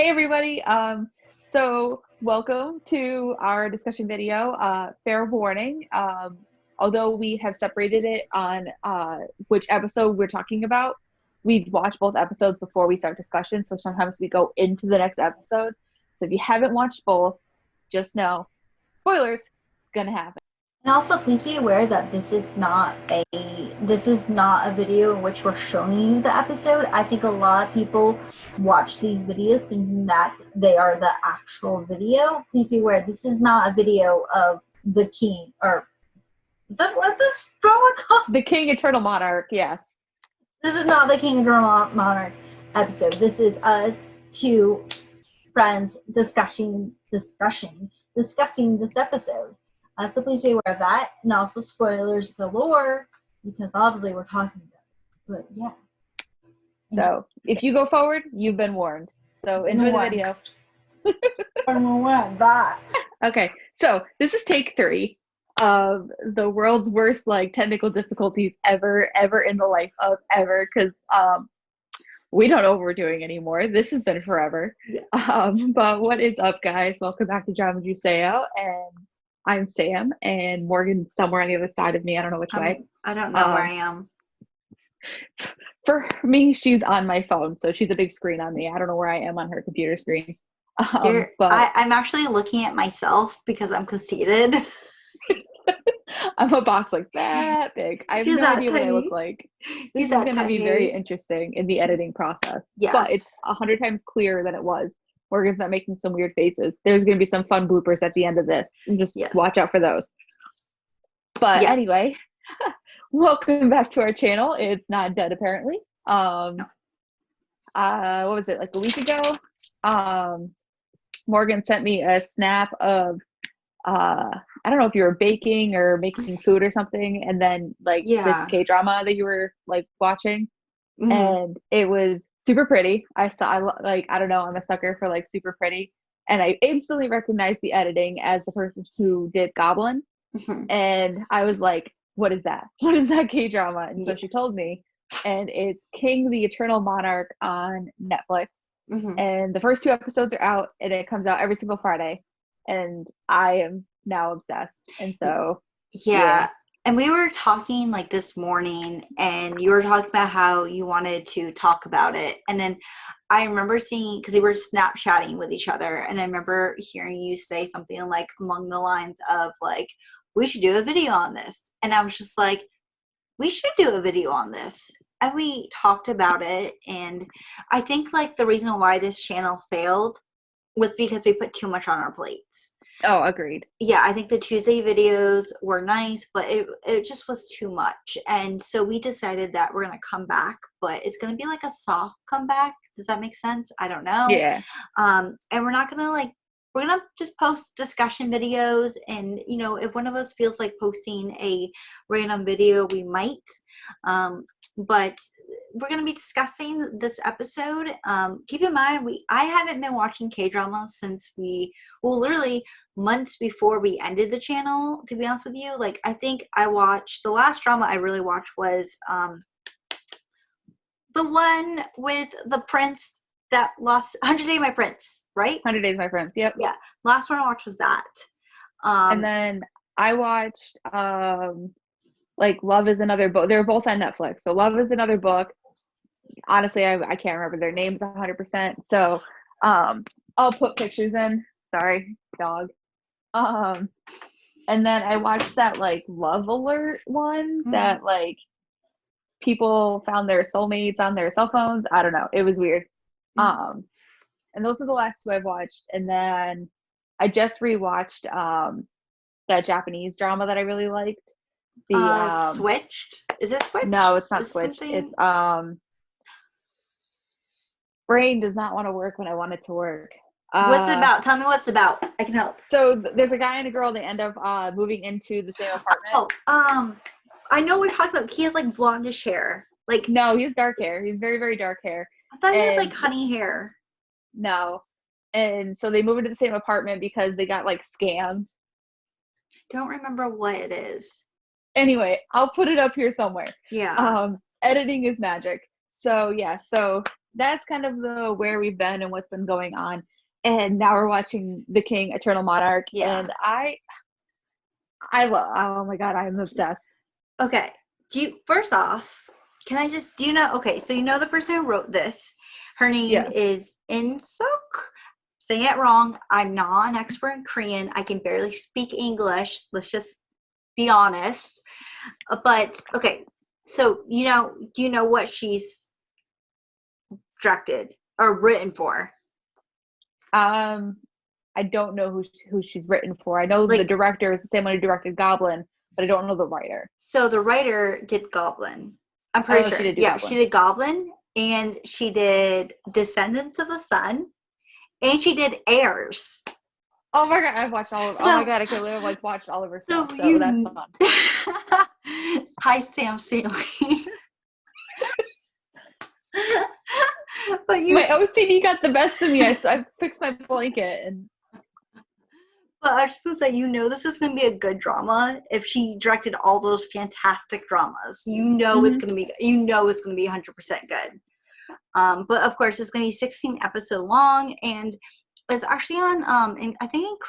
everybody. So welcome to our discussion video. Fair warning, although we have separated it on which episode we're talking about, we watch both episodes before we start discussion. So sometimes we go into the next episode. So if you haven't watched both, just know, spoilers, gonna happen. And also, please be aware that this is not a video in which we're showing you the episode. I think a lot of people watch these videos thinking that they are the actual video. Please be aware, this is not a video of the king, or what's this drama called? The King Eternal Monarch, yes. This is not the King Eternal Monarch episode. This is us two friends discussing this episode. So please be aware of that, and also spoilers galore, because obviously we're talking about it. But yeah. So if you go forward, you've been warned. So enjoy the video. Okay, so this is take 3 of the world's worst technical difficulties ever in the life of ever, because we don't know what we're doing anymore. This has been forever. Yeah. But what is up, guys? Welcome back to Juseyo, and I'm Sam, and Morgan's somewhere on the other side of me. I don't know which way. I don't know where I am. For me, she's on my phone, so she's a big screen on me. I don't know where I am on her computer screen. But I'm actually looking at myself because I'm conceited. I'm a box like that big. I have no idea what I look like. This is going to be very interesting in the editing process. Yes. But it's 100 times clearer than it was. Morgan's not making some weird faces. There's going to be some fun bloopers at the end of this. And just watch out for those. But anyway, welcome back to our channel. It's not dead, apparently. What was it, like a week ago? Morgan sent me a snap of, I don't know if you were baking or making food or something. And then this K-drama that you were watching. Mm-hmm. And it was super pretty. I don't know, I'm a sucker for super pretty. And I instantly recognized the editing as the person who did Goblin. Mm-hmm. And I was like, what is that? What is that K-drama? And so she told me, and it's King the Eternal Monarch on Netflix. Mm-hmm. And the first 2 episodes are out, and it comes out every single Friday. And I am now obsessed. And so yeah. And we were talking this morning, and you were talking about how you wanted to talk about it. And then I remember seeing, because we were Snapchatting with each other, and I remember hearing you say something along the lines of we should do a video on this. And I was just like, we should do a video on this. And we talked about it. And I think the reason why this channel failed was because we put too much on our plates. Oh, agreed. Yeah, I think the Tuesday videos were nice, but it just was too much. And so we decided that we're going to come back, but it's going to be a soft comeback. Does that make sense? I don't know. Yeah. And we're not going to we're going to just post discussion videos. And, if one of us feels like posting a random video, we might. But we're going to be discussing this episode. Keep in mind, I haven't been watching K-dramas since literally months before we ended the channel, to be honest with you. I think the last drama I really watched was the one with the prince that lost 100 Days My Prince, right? 100 Days My Prince, yep. Yeah, last one I watched was that. And then I watched Love is Another Book. They're both on Netflix. So Love is Another Book. Honestly, I can't remember their names 100%. So I'll put pictures in. Sorry, dog. And then I watched that Love Alert one that people found their soulmates on their cell phones. I don't know. It was weird. And those are the last 2 I've watched. And then I just rewatched that Japanese drama that I really liked. The Switched? Is it Switched? No, it's not Switched. It's brain does not want to work when I want it to work. What's it about? Tell me what's it about. I can help. So there's a guy and a girl. They end up moving into the same apartment. I know what we're talking about. He has blondish hair. No, he has dark hair. He's very, very dark hair. I thought he had honey hair. No. And so they move into the same apartment because they got scammed. Don't remember what it is. Anyway, I'll put it up here somewhere. Yeah. Editing is magic. So yeah, so that's kind of the where we've been and what's been going on. And now we're watching The King, Eternal Monarch, and I love. Oh my god, I'm obsessed. Okay. First off, do you know, okay, so you know the person who wrote this. Her name Yes. is Insuk. Saying it wrong. I'm not an expert in Korean. I can barely speak English. Let's just be honest. But okay, so do you know what she's directed or written for? I don't know who she's written for. I know the Like, director is the same one who directed Goblin, but I don't know the writer. so the writer did Goblin. I'm pretty Oh, she sure. did do Yeah, Goblin. she did Goblin, and she did Descendants of the Sun, and she did Heirs. Oh my god, I've watched all of. Oh my god, I can't believe I've like watched all of her stuff. So that's fun. Hi, Sam Saline. But my OCD got the best of me. I fixed my blanket and. But I was just gonna say, this is gonna be a good drama if she directed all those fantastic dramas. It's gonna be, it's gonna be 100% good. But of course, it's gonna be 16 episode long, and it's actually on I think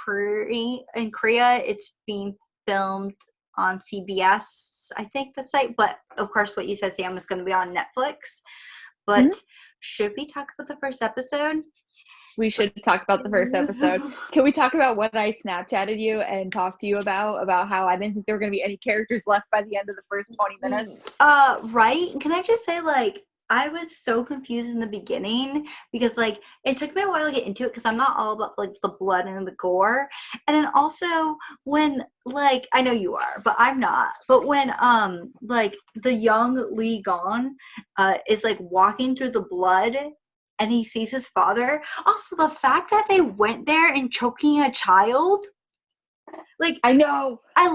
in Korea it's being filmed on CBS. I think the site, but of course, what you said, Sam, is going to be on Netflix. But should we talk about the first episode? We should talk about the first episode. Can we talk about what I Snapchatted you and talked to you about how I didn't think there were going to be any characters left by the end of the first 20 minutes? Right. Can I just say, like, I was so confused in the beginning because, like, it took me a while to get into it because I'm not all about, like, the blood and the gore. And then also when, like, I know you are, but I'm not. But when, like, the young Lee Gon is, like, walking through the blood and he sees his father. Also, the fact that they went there and choking a child. Like, I know. I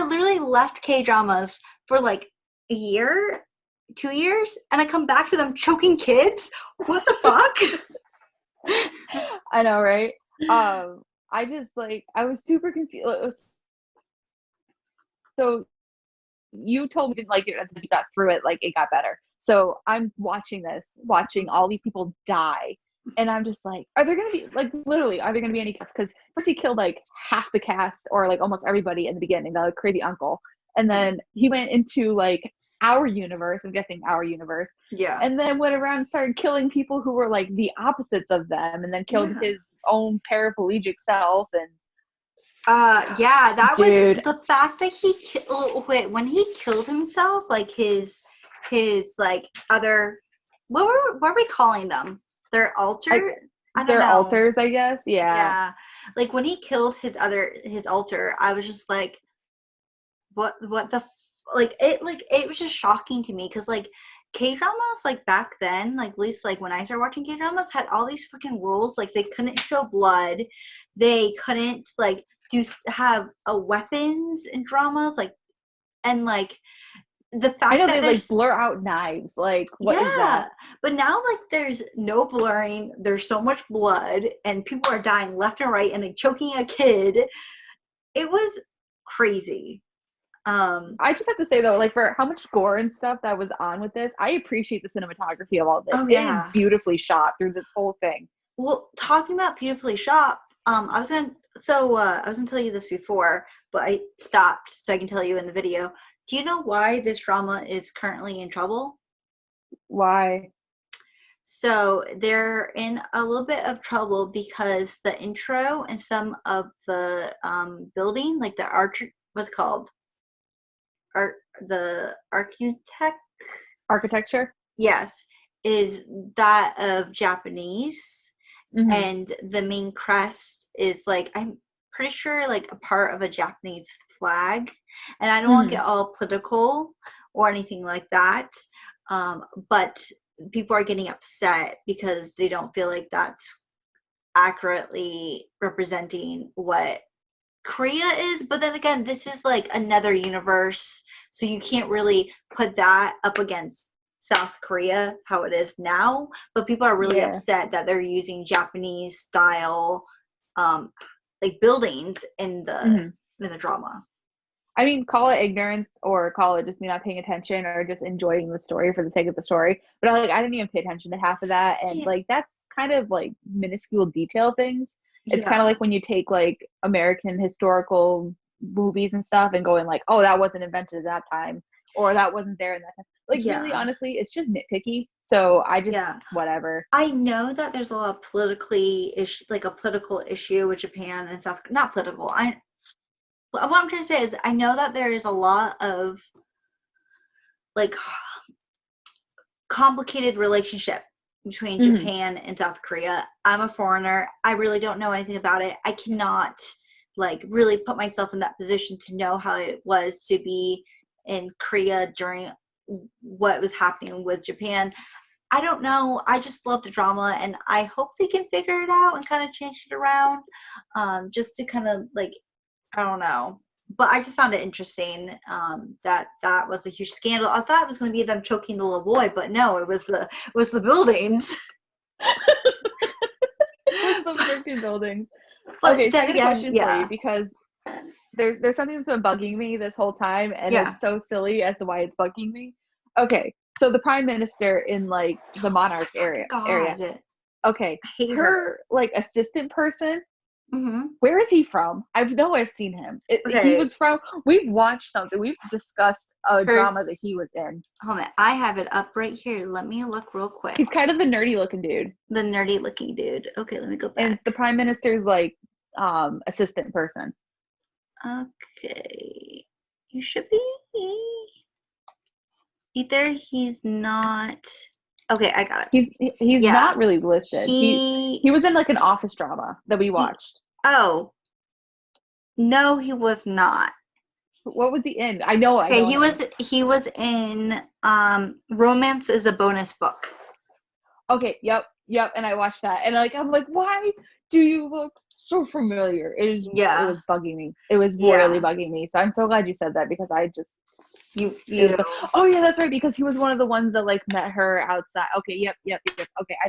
literally left K-dramas for, like, a year, 2 years, and I come back to them choking kids. What the fuck? I know, right? I just I was super confused. So you told me you didn't like it, and you got through it, like it got better. So I'm watching all these people die, and I'm just like, are there gonna be literally are there gonna be any? Because first he killed like half the cast or like almost everybody in the beginning, the crazy uncle, and then he went into like our universe. I'm guessing our universe. Yeah. And then went around and started killing people who were like the opposites of them, and then killed his own paraplegic self. And that was the fact that when he killed himself, like his like other, what are we calling them? Their altar? I don't know. Altars, I guess. Yeah. Like when he killed his altar, I was just like, what the it was just shocking to me because like K-dramas like back then, like at least like when I started watching K-dramas, had all these freaking rules. Like they couldn't show blood, they couldn't like have weapons in dramas, like, and like the fact I know that they like blur out knives. Like what is that? But now like there's no blurring, there's so much blood and people are dying left and right and like choking a kid. It was crazy. I just have to say though, like for how much gore and stuff that was on with this, I appreciate the cinematography of all this. Oh, yeah. It is beautifully shot through this whole thing. Well, talking about beautifully shot, I was gonna tell you this before, but I stopped so I can tell you in the video. Do you know why this drama is currently in trouble? Why? So they're in a little bit of trouble because the intro and some of the building, like the what's it called? The architecture, yes, is that of Japanese, and the main crest is like, I'm pretty sure like a part of a Japanese flag, and I don't want to get all political or anything like that, but people are getting upset because they don't feel like that's accurately representing what Korea is. But then again, this is like another universe, so you can't really put that up against South Korea how it is now. But people are really upset that they're using Japanese style like buildings in the drama. I mean, call it ignorance or call it just me not paying attention or just enjoying the story for the sake of the story. But I didn't even pay attention to half of that. And Yeah. like, that's kind of like minuscule detail things. It's kind of Yeah. like when you take like American historical movies and stuff and going like, oh, that wasn't invented at that time or that wasn't there in that time. Like, really, Yeah. honestly, it's just nitpicky. So I just, Yeah. whatever. I know that there's a lot of like a political issue with Japan and South, not political. What I'm trying to say is I know that there is a lot of like complicated relationship between Mm-hmm. Japan and South Korea. I'm a foreigner. I really don't know anything about it. I cannot like really put myself in that position to know how it was to be in Korea during what was happening with Japan. I don't know. I just love the drama, and I hope they can figure it out and kind of change it around, just to kind of like, I don't know. But I just found it interesting that that was a huge scandal. I thought it was going to be them choking the little boy, but no, it was the buildings. It was the freaking buildings. But Okay, so I then got a again, question for you yeah, because there's something that's been bugging me this whole time, and yeah. it's so silly as to why it's bugging me. Okay, so the prime minister in like the Oh my Monarch fucking area. god, I Okay, hate her. her like assistant person. Hmm. Where is he from? I know I've seen him. He Okay, was from. We've watched something. We've discussed a first, drama that he was in. hold on. I have it up right here. Let me look real quick. He's kind of the nerdy looking dude, The nerdy looking dude. Okay, let me go and back. it's the prime minister's like assistant person. Okay, you should be. Either he's not. Okay, I got it. He's Yeah, not really listed. He he. was in like an office drama that we watched. Oh no, he was not. What was he in? I Okay, know he him. was in Romance is a Bonus Book. Okay, yep, and I watched that, and like I'm like, why do you look so familiar? It Yeah, was bugging me. It was royally yeah. bugging me. So I'm so glad you said that because I just it You. was oh yeah, that's right because he was one of the ones that like met her outside. Okay, yep. Okay, I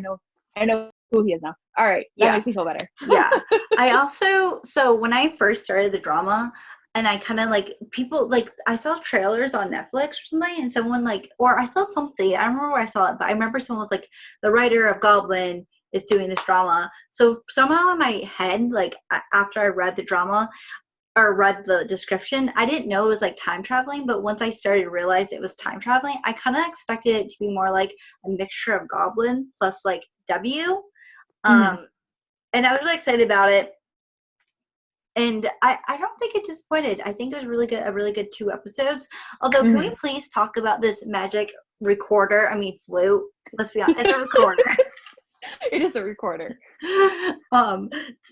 know who he is now. All right, that Yeah, makes me feel better. yeah. I also, so when I first started the drama, and I kind of like people like I saw trailers on Netflix or something, and someone like, or I saw something. I don't remember where I saw it, but I remember someone was like, the writer of Goblin is doing this drama. So somehow in my head, like after I read the drama or read the description, I didn't know it was like time traveling. But once I started to realize it was time traveling, I kind of expected it to be more like a mixture of Goblin plus like W. Mm-hmm. Um, and I was really excited about it. And I don't think it disappointed. I think it was really good, a really good 2 episodes. Although, can we Mm-hmm. please talk about this magic recorder? I mean, flute. Let's be honest, it's a recorder. It is a recorder. um,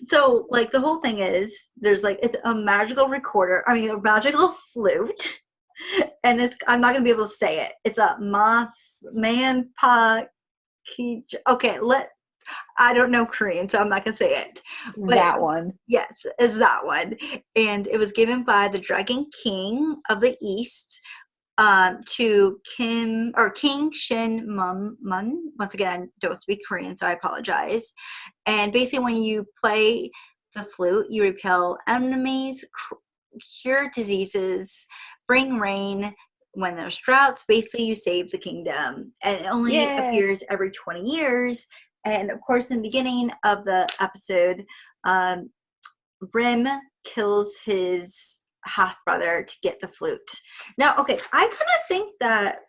so like the whole thing is there's like it's a magical recorder. I mean, a magical flute, and I'm not gonna be able to say it. It's a man pa. Okay, I don't know Korean, so I'm not gonna say it. But That one. yes, it's that one. And it was given by the Dragon King of the East to King Shin Mun. Once again, I don't speak Korean, so I apologize. And basically, when you play the flute, you repel enemies, cure diseases, bring rain. When there's droughts, basically you save the kingdom. And it only Yeah. appears every 20 years. And of course, in the beginning of the episode, um, Rim kills his half brother to get the flute. Now, okay, I kind of think that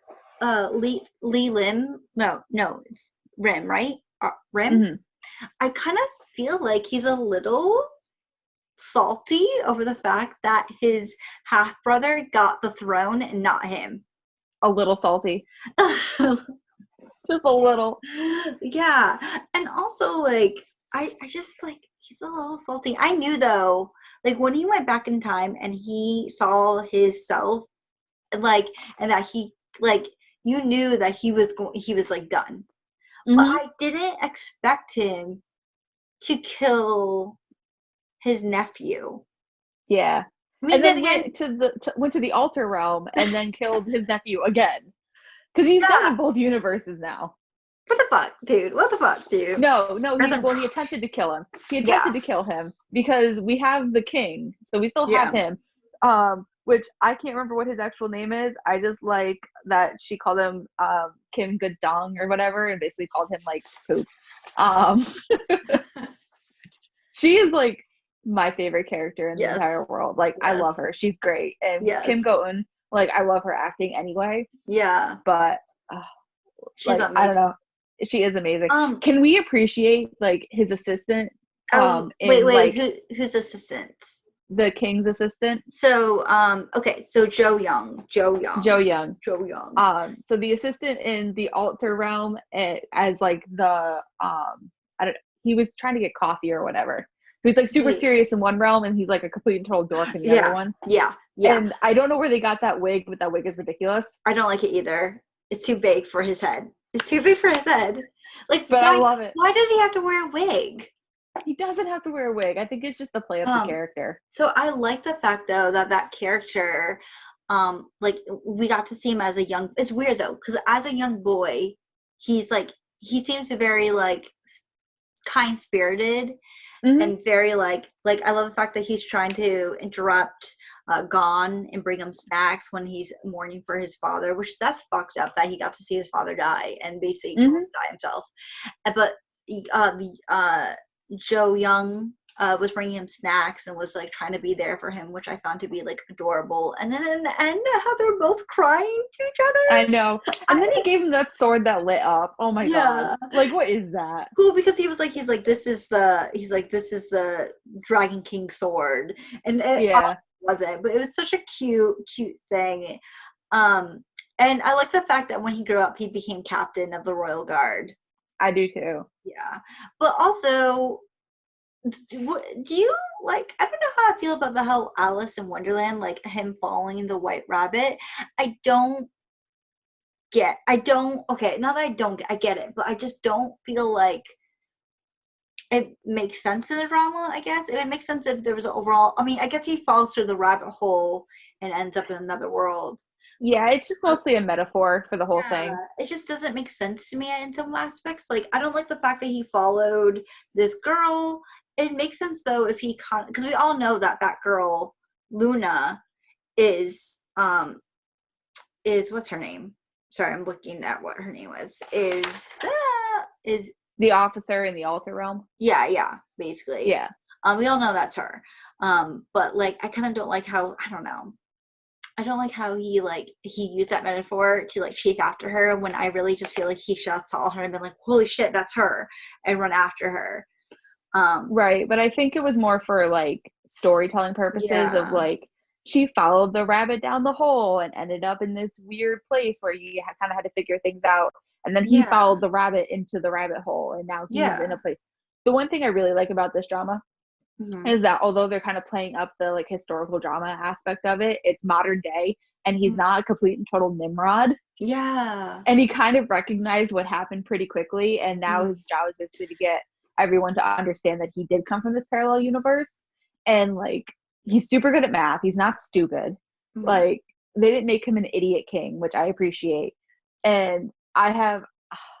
Lee Lim, no, it's Rim, right? Rim. Mm-hmm. I kind of feel like he's a little salty over the fact that his half brother got the throne and not him. A little salty. Just a little. Yeah, and also like I just like he's a little salty. I knew though, like when he went back in time and he saw his self, like, and that he like you knew that he was like done, but Mm-hmm. I didn't expect him to kill his nephew. Yeah. I And mean, then then again, went to the altar realm and then killed his nephew again. Because he's done yeah, in both universes now. what the fuck, dude? What the fuck, dude? No, Doesn't he attempted to kill him. He yeah, attempted to kill him because we have the king, so we still have yeah, him. which I can't remember what his actual name is. I just like that she called him Kim Good Dong or whatever, and basically called him like poop. Um, she is like my favorite character in the entire Yes. world. Like I Yes. love her. She's great. And Kim Yes. Go-eun, like I love her acting anyway. Yeah. But She's like I don't amazing. know. She is amazing. Can we appreciate like his assistant Wait, in like who's assistant? the king's assistant? So, okay, so Joe Young. Joe Young. So the assistant in the altar realm as like the I don't he was trying to get coffee or whatever. So he's like super serious in one realm and he's like a complete and total dork in the other one. Yeah. And I don't know where they got that wig, but that wig is ridiculous. I don't like it either. It's too big for his head. It's too big for his head. Like, but I love it. Why does he have to wear a wig? He doesn't have to wear a wig. I think it's just the play of the character. So I like the fact though that character, like we got to see him as a young. It's weird though because as a young boy, he seems very like kind spirited and very like I love the fact that he's trying to interrupt Gon and bring him snacks when he's mourning for his father, which that's fucked up that he got to see his father die and basically die himself. But Joe Young was bringing him snacks and was like trying to be there for him, which I found to be like adorable. And then in the end, how they're both crying to each other. I know. And then he gave him that sword that lit up. Oh my god! Like what is that? Cool, because he's like this is the Dragon King sword, and it wasn't, but it was such a cute thing. And I like the fact that when he grew up, he became captain of the Royal Guard. I do too. Yeah, but also, do you like? I don't know how I feel about the whole Alice in Wonderland, like him following the White Rabbit. I get. Okay, not that I get it, but I just don't feel like it makes sense in the drama. I guess it would make sense if there was an overall. I mean, I guess he falls through the rabbit hole and ends up in another world. Yeah, it's just mostly a metaphor for the whole thing. It just doesn't make sense to me in some aspects. Like, I don't like the fact that he followed this girl. It makes sense, though, if he because we all know that girl, Luna, is what's her name? Sorry, I'm looking at what her name was. Is the officer in the altar realm? Yeah, basically. Yeah. We all know that's her. But, like, I kind of don't like how, I don't know. I don't like how he used that metaphor to like chase after her when I really just feel like he should have saw her and been like, holy shit, that's her, and run after her. Right, but I think it was more for like storytelling purposes of like she followed the rabbit down the hole and ended up in this weird place where you kind of had to figure things out, and then he followed the rabbit into the rabbit hole and now he's in a place. The one thing I really like about this drama is that although they're kind of playing up the like historical drama aspect of it, it's modern day and he's not a complete and total Nimrod. Yeah. And he kind of recognized what happened pretty quickly, and now his job is basically to get everyone to understand that he did come from this parallel universe, and like he's super good at math. He's not stupid. Like they didn't make him an idiot king, which I appreciate. And I have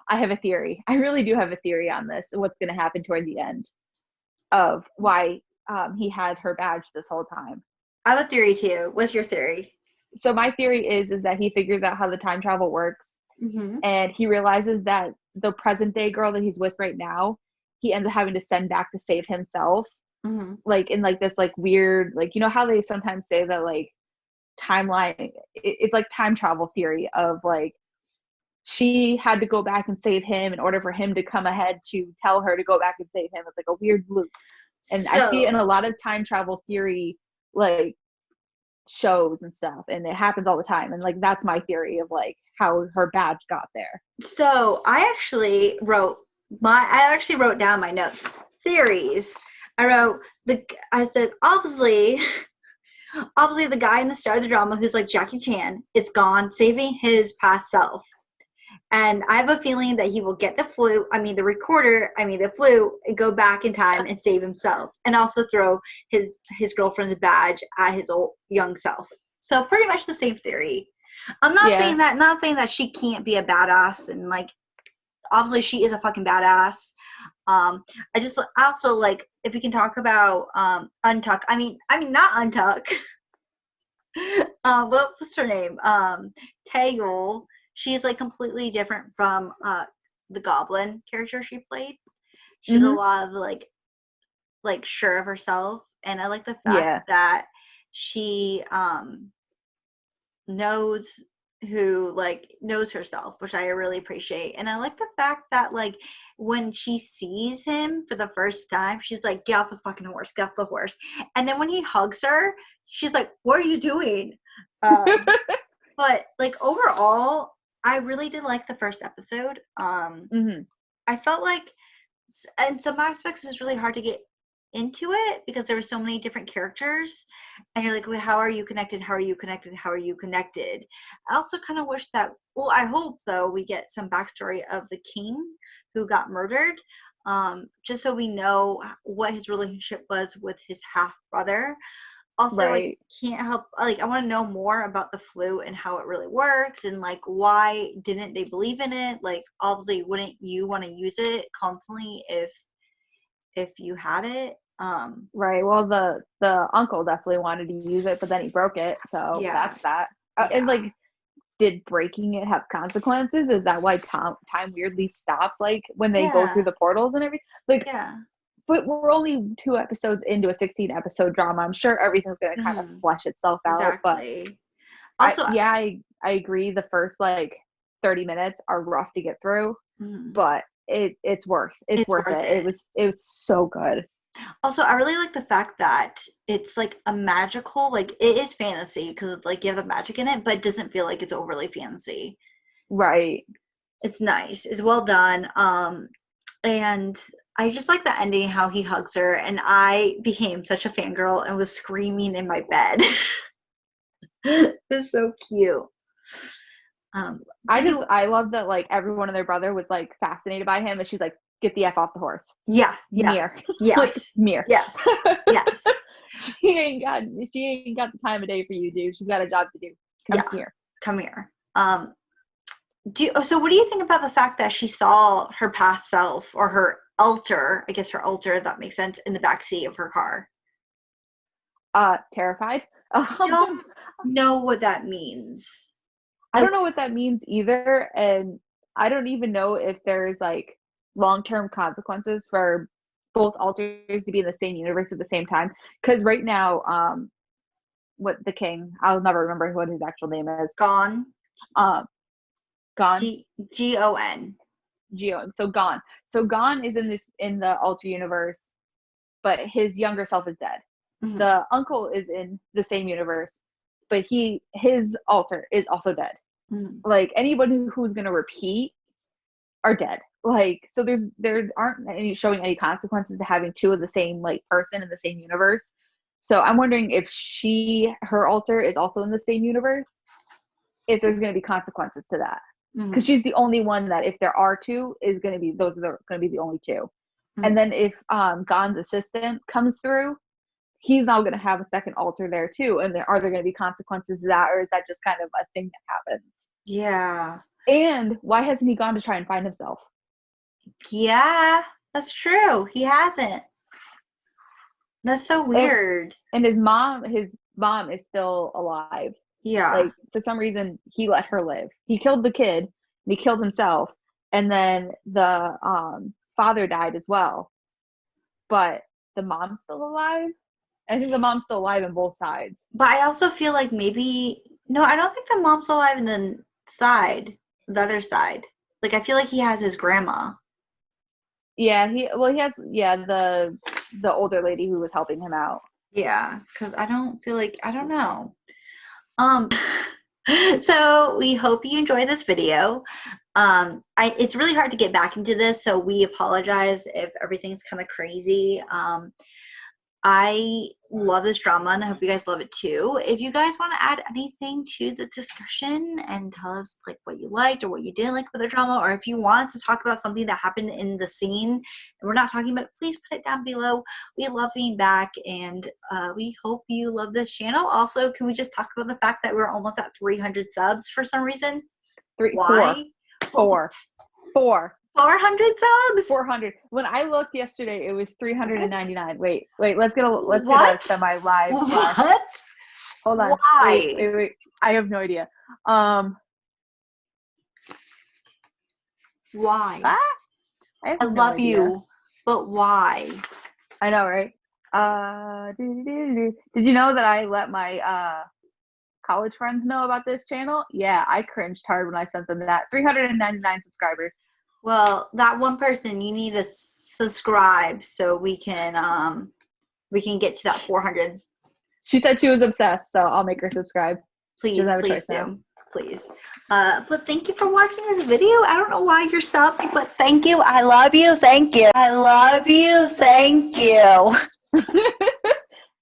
a theory. I really do have a theory on this, what's going to happen toward the end of why he had her badge this whole time. I have a theory too. What's your theory? So my theory is that he figures out how the time travel works, and he realizes that the present day girl that he's with right now, he ends up having to send back to save himself. Like in like this like weird, like, you know how they sometimes say that like timeline, it's like time travel theory of like she had to go back and save him in order for him to come ahead to tell her to go back and save him. It's like a weird loop. And I see it in a lot of time travel theory like shows and stuff, and it happens all the time. And like that's my theory of like how her badge got there. So I actually wrote down my notes. Theories. I said obviously the guy in the start of the drama who's like Jackie Chan is gone saving his past self. And I have a feeling that he will get the flu, and go back in time and save himself. And also throw his girlfriend's badge at his old young self. So pretty much the same theory. I'm not saying that she can't be a badass, and like obviously she is a fucking badass. I also like if we can talk about Untuck. I mean not Untuck. What's her name? Taegul. She's like completely different from the goblin character she played. She's a Mm-hmm. lot of like sure of herself, and I like the fact Yeah. that she knows knows herself, which I really appreciate. And I like the fact that like when she sees him for the first time, she's like, get off the fucking horse, get off the horse. And then when he hugs her, she's like, what are you doing? But like overall, I really did like the first episode. Mm-hmm. I felt like in some aspects it was really hard to get into it because there were so many different characters, and you're like, well, how are you connected, how are you connected, how are you connected? I also kind of wish that, well, I hope though we get some backstory of the king who got murdered, just so we know what his relationship was with his half brother. Also, I Right. can't help, like, I want to know more about the flu and how it really works, and like why didn't they believe in it? Like, obviously wouldn't you want to use it constantly if you had it? Right. Well, the uncle definitely wanted to use it, but then he broke it. So Yeah, that's that. And yeah, like, did breaking it have consequences? Is that why time weirdly stops? Like when they go through yeah, the portals and everything. Like, yeah. but we're only 2 episodes into a 16-episode drama. I'm sure everything's gonna kind of Hmm. flesh itself out. But Exactly. Also, I agree. The first like 30 minutes are rough to get through, mhm, but it's it's worth worth it. it. It was so good. Also, I really like the fact that it's like a magical, like it is fantasy because like you have the magic in it, but it doesn't feel like it's overly fantasy. Right. It's nice. It's well done. And I just like the ending, how he hugs her, and I became such a fangirl and was screaming in my bed. It was so cute. Did you? I love that like everyone and their brother was like fascinated by him, and she's like, get the F off the horse. Yeah, yeah, Mere. Like yes, mere. yes, yes, she ain't got the time of day for you, dude. She's got a job to do. Come yeah. here. Come here. So what do you think about the fact that she saw her past self or her alter, I guess her alter, if that makes sense, in the backseat of her car? Terrified. Don't know what that means. I don't know what that means either, and I don't even know if there's like long-term consequences for both alters to be in the same universe at the same time. Because right now, what the king, I'll never remember what his actual name is. Gone. Um, Gone. Gon. Geo. So Gone. So Gone is in the alter universe, but his younger self is dead. Mm-hmm. The uncle is in the same universe, but his alter is also dead. Mm-hmm. Like anyone who's gonna repeat are dead. Like so there aren't any showing any consequences to having two of the same like person in the same universe. So I'm wondering if her alter is also in the same universe, if there's gonna be consequences to that. Because Mm-hmm. she's the only one that if there are two is gonna be those are gonna be the only two. Mm-hmm. And then if Gon's assistant comes through, he's now going to have a second alter there too. And are there going to be consequences to that, or is that just kind of a thing that happens? Yeah. And why hasn't he gone to try and find himself? Yeah, that's true. He hasn't. That's so weird. And his mom is still alive. Yeah. Like for some reason he let her live. He killed the kid and he killed himself. And then the father died as well. But the mom's still alive. I think the mom's still alive on both sides. But I also feel like maybe no, I don't think the mom's alive in the other side. Like I feel like he has his grandma. Yeah, he has the older lady who was helping him out. Yeah, because I don't know. So we hope you enjoy this video. It's really hard to get back into this, so we apologize if everything's kind of crazy. I love this drama, and I hope you guys love it too. If you guys want to add anything to the discussion and tell us like what you liked or what you didn't like with the drama, or if you want to talk about something that happened in the scene and we're not talking about it, please put it down below. We love being back, and we hope you love this channel. Also, can we just talk about the fact that we're almost at 300 subs for some reason? Why? 400 subs? 400. When I looked yesterday, it was 399. Wait. Let's get a What? semi live. What? Hold on. Why? Wait. I have no idea. Why? I love idea. you, but why? I know, right? Did you know that I let my college friends know about this channel? Yeah, I cringed hard when I sent them that. 399 subscribers. Well, that one person, you need to subscribe so we can get to that 400. She said she was obsessed, so I'll make her subscribe. Please do. Please. But thank you for watching this video. I don't know why you're subbing, but thank you. I love you. Thank you. I love you. Thank you.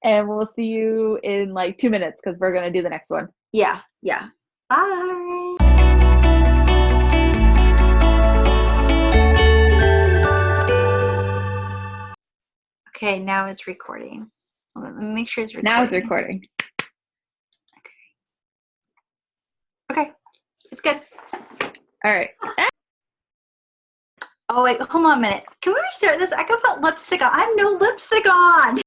And we'll see you in like 2 minutes because we're going to do the next one. Yeah. Bye. Okay, now it's recording. Let me make sure it's recording. Now it's recording. Okay, it's good. All right. Oh, wait, hold on a minute. Can we restart this? I can put lipstick on. I have no lipstick on.